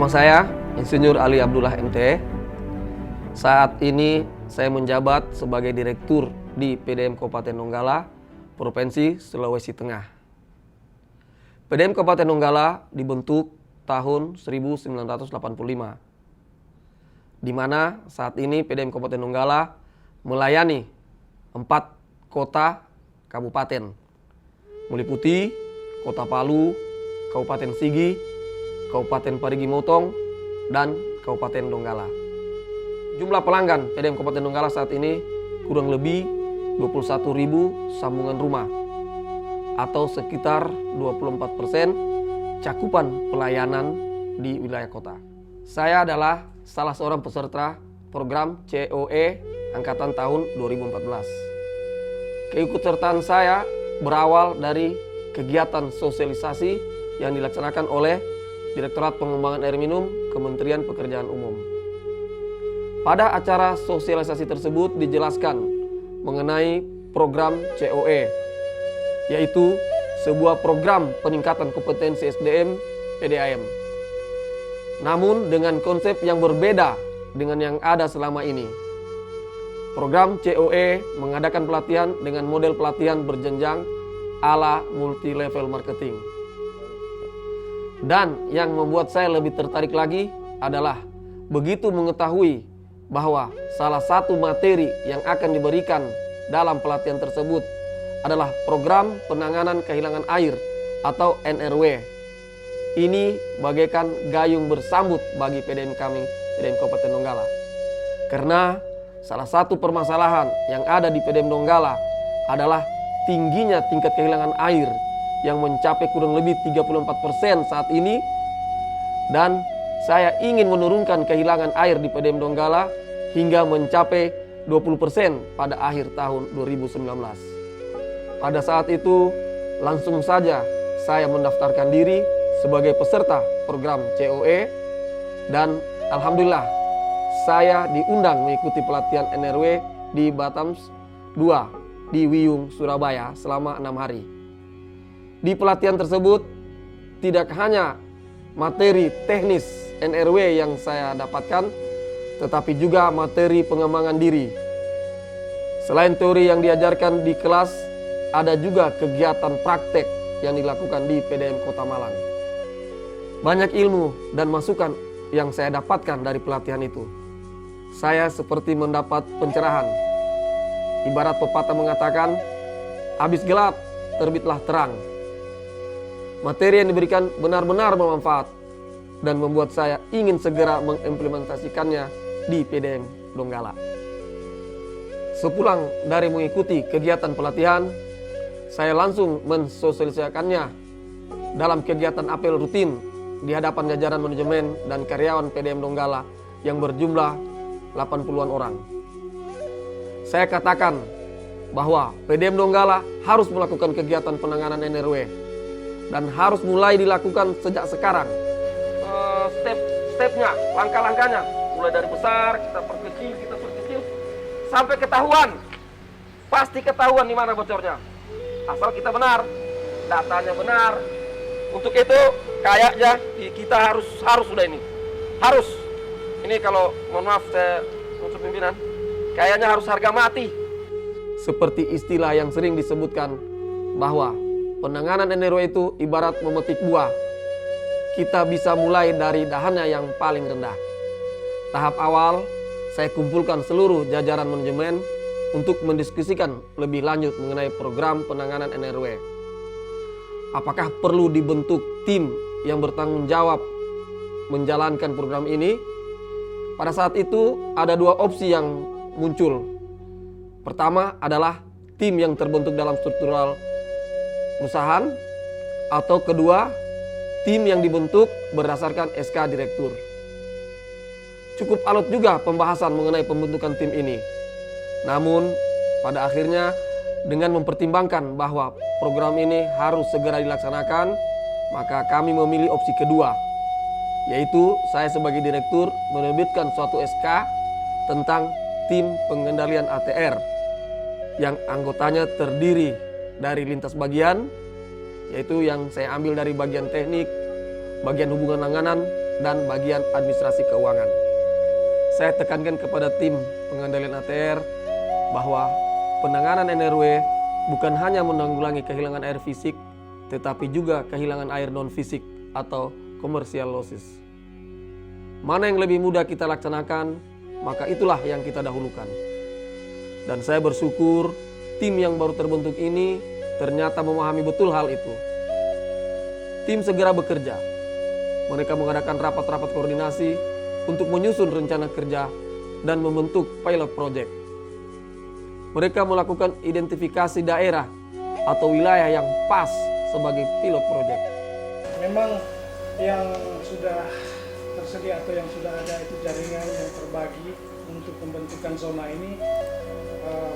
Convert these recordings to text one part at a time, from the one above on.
Nama saya Insinyur Ali Abdullah MT. Saat ini saya menjabat sebagai Direktur di PDM Kabupaten Donggala, Provinsi Sulawesi Tengah. PDM Kabupaten Donggala dibentuk tahun 1985, di mana saat ini PDM Kabupaten Donggala melayani 4 kota kabupaten, meliputi Kota Palu, Kabupaten Sigi, Kabupaten Parigi Motong, dan Kabupaten Donggala. Jumlah pelanggan PDM Kabupaten Donggala saat ini kurang lebih 21.000 sambungan rumah atau sekitar 24% cakupan pelayanan di wilayah kota. Saya adalah salah seorang peserta program COE angkatan tahun 2014. Keikutsertaan saya berawal dari kegiatan sosialisasi yang dilaksanakan oleh Direktorat Pengembangan Air Minum Kementerian Pekerjaan Umum. Pada acara sosialisasi tersebut dijelaskan mengenai program COE, yaitu sebuah program peningkatan kompetensi SDM PDAM. Namun dengan konsep yang berbeda dengan yang ada selama ini. Program COE mengadakan pelatihan dengan model pelatihan berjenjang ala multi-level marketing. Dan yang membuat saya lebih tertarik lagi adalah begitu mengetahui bahwa salah satu materi yang akan diberikan dalam pelatihan tersebut adalah program penanganan kehilangan air atau NRW. Ini bagaikan gayung bersambut bagi PDM kami, PDM Kabupaten Donggala. Karena salah satu permasalahan yang ada di PDM Donggala adalah tingginya tingkat kehilangan air yang mencapai kurang lebih 34% saat ini, dan saya ingin menurunkan kehilangan air di PDM Donggala hingga mencapai 20% pada akhir tahun 2019. Pada saat itu langsung saja saya mendaftarkan diri sebagai peserta program COE dan alhamdulillah saya diundang mengikuti pelatihan NRW di Batams 2 di Wiyung, Surabaya selama 6 hari. Di pelatihan tersebut tidak hanya materi teknis NRW yang saya dapatkan, tetapi juga materi pengembangan diri. Selain teori yang diajarkan di kelas, ada juga kegiatan praktek yang dilakukan di PDM Kota Malang. Banyak ilmu dan masukan yang saya dapatkan dari pelatihan itu. Saya seperti mendapat pencerahan. Ibarat pepatah mengatakan, habis gelap terbitlah terang. Materi yang diberikan benar-benar bermanfaat dan membuat saya ingin segera mengimplementasikannya di PDM Donggala. Sepulang dari mengikuti kegiatan pelatihan, saya langsung mensosialisasikannya dalam kegiatan apel rutin di hadapan jajaran manajemen dan karyawan PDM Donggala yang berjumlah 80-an orang. Saya katakan bahwa PDM Donggala harus melakukan kegiatan penanganan NRW dan harus mulai dilakukan sejak sekarang. Step-stepnya, langkah-langkahnya, mulai dari besar, kita perkecil, sampai ketahuan. Pasti ketahuan di mana bocornya. Asal kita benar, datanya benar. Untuk itu, kayaknya kita harus sudah ini. Harus. Ini kalau, mohon maaf saya untuk pimpinan, kayaknya harus harga mati. Seperti istilah yang sering disebutkan bahwa penanganan NRW itu ibarat memetik buah. Kita bisa mulai dari dahannya yang paling rendah. Tahap awal, saya kumpulkan seluruh jajaran manajemen untuk mendiskusikan lebih lanjut mengenai program penanganan NRW. Apakah perlu dibentuk tim yang bertanggung jawab menjalankan program ini? Pada saat itu ada 2 opsi yang muncul. Pertama adalah tim yang terbentuk dalam struktural perusahaan, atau kedua, tim yang dibentuk berdasarkan SK Direktur. Cukup alot juga pembahasan mengenai pembentukan tim ini. Namun, pada akhirnya dengan mempertimbangkan bahwa program ini harus segera dilaksanakan, maka kami memilih opsi kedua, yaitu saya sebagai Direktur menerbitkan suatu SK tentang tim pengendalian ATR yang anggotanya terdiri dari lintas bagian, yaitu yang saya ambil dari bagian teknik, bagian hubungan langganan, dan bagian administrasi keuangan. Saya tekankan kepada tim pengendalian ATR bahwa penanganan NRW bukan hanya menanggulangi kehilangan air fisik, tetapi juga kehilangan air non-fisik atau commercial losses. Mana yang lebih mudah kita laksanakan, maka itulah yang kita dahulukan. Dan saya bersyukur tim yang baru terbentuk ini ternyata memahami betul hal itu. Tim segera bekerja. Mereka mengadakan rapat-rapat koordinasi untuk menyusun rencana kerja dan membentuk pilot project. Mereka melakukan identifikasi daerah atau wilayah yang pas sebagai pilot project. Memang yang sudah tersedia atau yang sudah ada itu jaringan yang terbagi untuk pembentukan zona ini.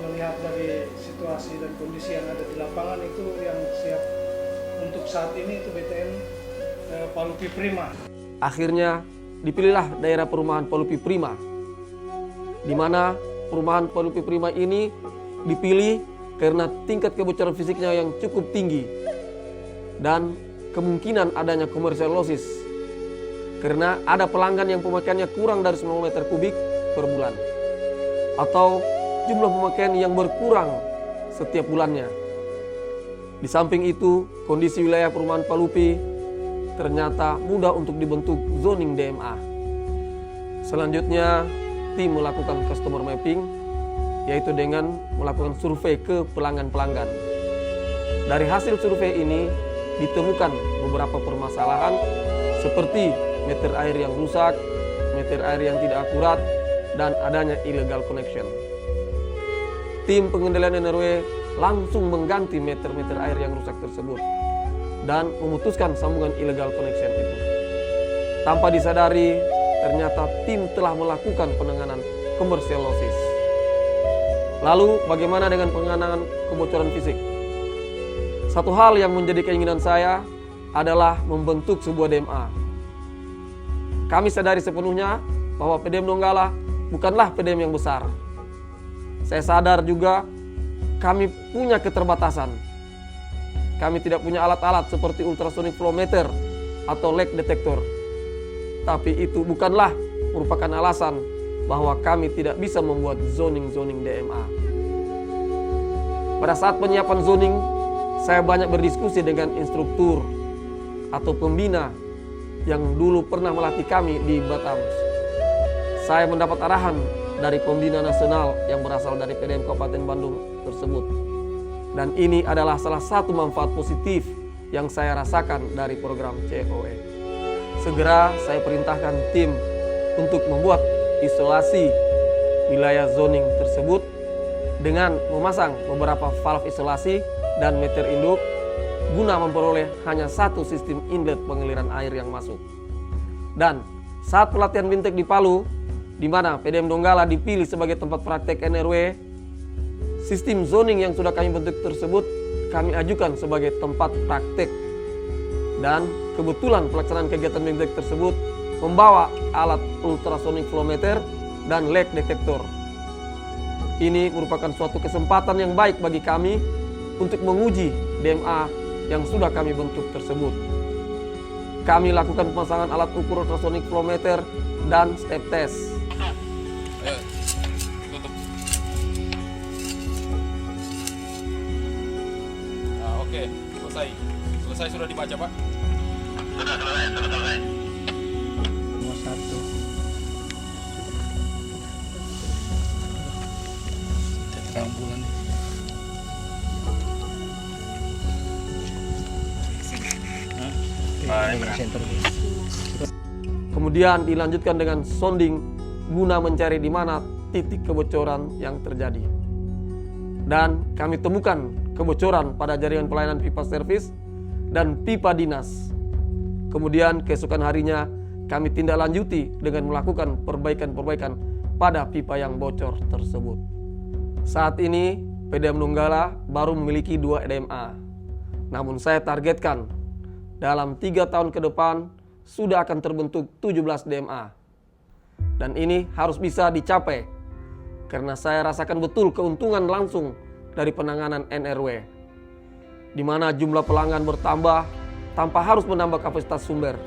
Melihat dari situasi dan kondisi yang ada di lapangan, itu yang siap untuk saat ini itu BTN Palupi Prima. Akhirnya dipilihlah daerah perumahan Palupi Prima, di mana perumahan Palupi Prima ini dipilih karena tingkat kebocoran fisiknya yang cukup tinggi dan kemungkinan adanya commercial losses karena ada pelanggan yang pemakaiannya kurang dari 9 meter kubik per bulan atau jumlah pemakaian yang berkurang setiap bulannya. Di samping itu, kondisi wilayah perumahan Palupi ternyata mudah untuk dibentuk zoning DMA. Selanjutnya, tim melakukan customer mapping, yaitu dengan melakukan survei ke pelanggan-pelanggan. Dari hasil survei ini, ditemukan beberapa permasalahan seperti meter air yang rusak, meter air yang tidak akurat, dan adanya illegal connection. Tim pengendalian NRW langsung mengganti meter-meter air yang rusak tersebut dan memutuskan sambungan illegal connection itu. Tanpa disadari, ternyata tim telah melakukan penanganan commercial losses. Lalu bagaimana dengan penanganan kebocoran fisik? Satu hal yang menjadi keinginan saya adalah membentuk sebuah DMA. Kami sadari sepenuhnya bahwa PDM Donggala bukanlah PDM yang besar. Saya sadar juga kami punya keterbatasan. Kami tidak punya alat-alat seperti ultrasonic flow meter atau leak detector. Tapi itu bukanlah merupakan alasan bahwa kami tidak bisa membuat zoning DMA. Pada saat penyiapan zoning, saya banyak berdiskusi dengan instruktur atau pembina yang dulu pernah melatih kami di Batam. Saya mendapat arahan dari pembina nasional yang berasal dari PDM Kabupaten Bandung tersebut. Dan ini adalah salah satu manfaat positif yang saya rasakan dari program COE. Segera saya perintahkan tim untuk membuat isolasi wilayah zoning tersebut dengan memasang beberapa valve isolasi dan meter induk guna memperoleh hanya satu sistem inlet pengaliran air yang masuk. Dan saat pelatihan Bintek di Palu, di mana PDM Donggala dipilih sebagai tempat praktek NRW, sistem zoning yang sudah kami bentuk tersebut kami ajukan sebagai tempat praktek. Dan kebetulan pelaksanaan kegiatan Bintek tersebut membawa alat ultrasonic flow meter dan leak detector. Ini merupakan suatu kesempatan yang baik bagi kami untuk menguji DMA yang sudah kami bentuk tersebut. Kami lakukan pemasangan alat ukur ultrasonic flow meter dan step test. Tutup. Nah, oke, selesai. Selesai sudah dibaca, Pak? Sudah selesai. Nomor 1. Terang bulan. Kemudian dilanjutkan dengan sounding guna mencari di mana titik kebocoran yang terjadi. Dan kami temukan kebocoran pada jaringan pelayanan pipa servis dan pipa dinas. Kemudian keesokan harinya kami tindak lanjuti dengan melakukan perbaikan-perbaikan pada pipa yang bocor tersebut. Saat ini PDM Donggala baru memiliki 2 DMA. Namun saya targetkan dalam 3 tahun ke depan sudah akan terbentuk 17 DMA. Dan ini harus bisa dicapai karena saya rasakan betul keuntungan langsung dari penanganan NRW, di mana jumlah pelanggan bertambah tanpa harus menambah kapasitas sumber.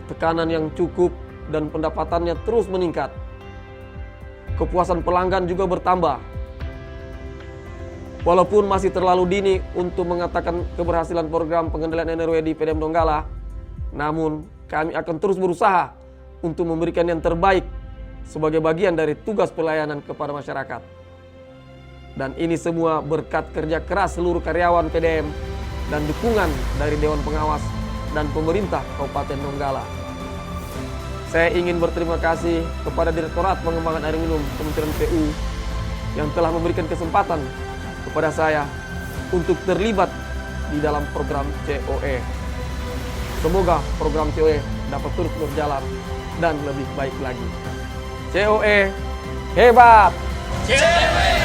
tekanan yang cukup, dan pendapatannya terus meningkat. Kepuasan pelanggan juga bertambah. Walaupun masih terlalu dini untuk mengatakan keberhasilan program pengendalian NRW di PDAM Donggala, namun kami akan terus berusaha untuk memberikan yang terbaik sebagai bagian dari tugas pelayanan kepada masyarakat. Dan ini semua berkat kerja keras seluruh karyawan PDAM dan dukungan dari Dewan Pengawas dan pemerintah Kabupaten Donggala. Saya ingin berterima kasih kepada Direktorat Pengembangan Air Minum Kementerian PU yang telah memberikan kesempatan kepada saya untuk terlibat di dalam program COE. Semoga program COE dapat terus berjalan dan lebih baik lagi. COE hebat! COE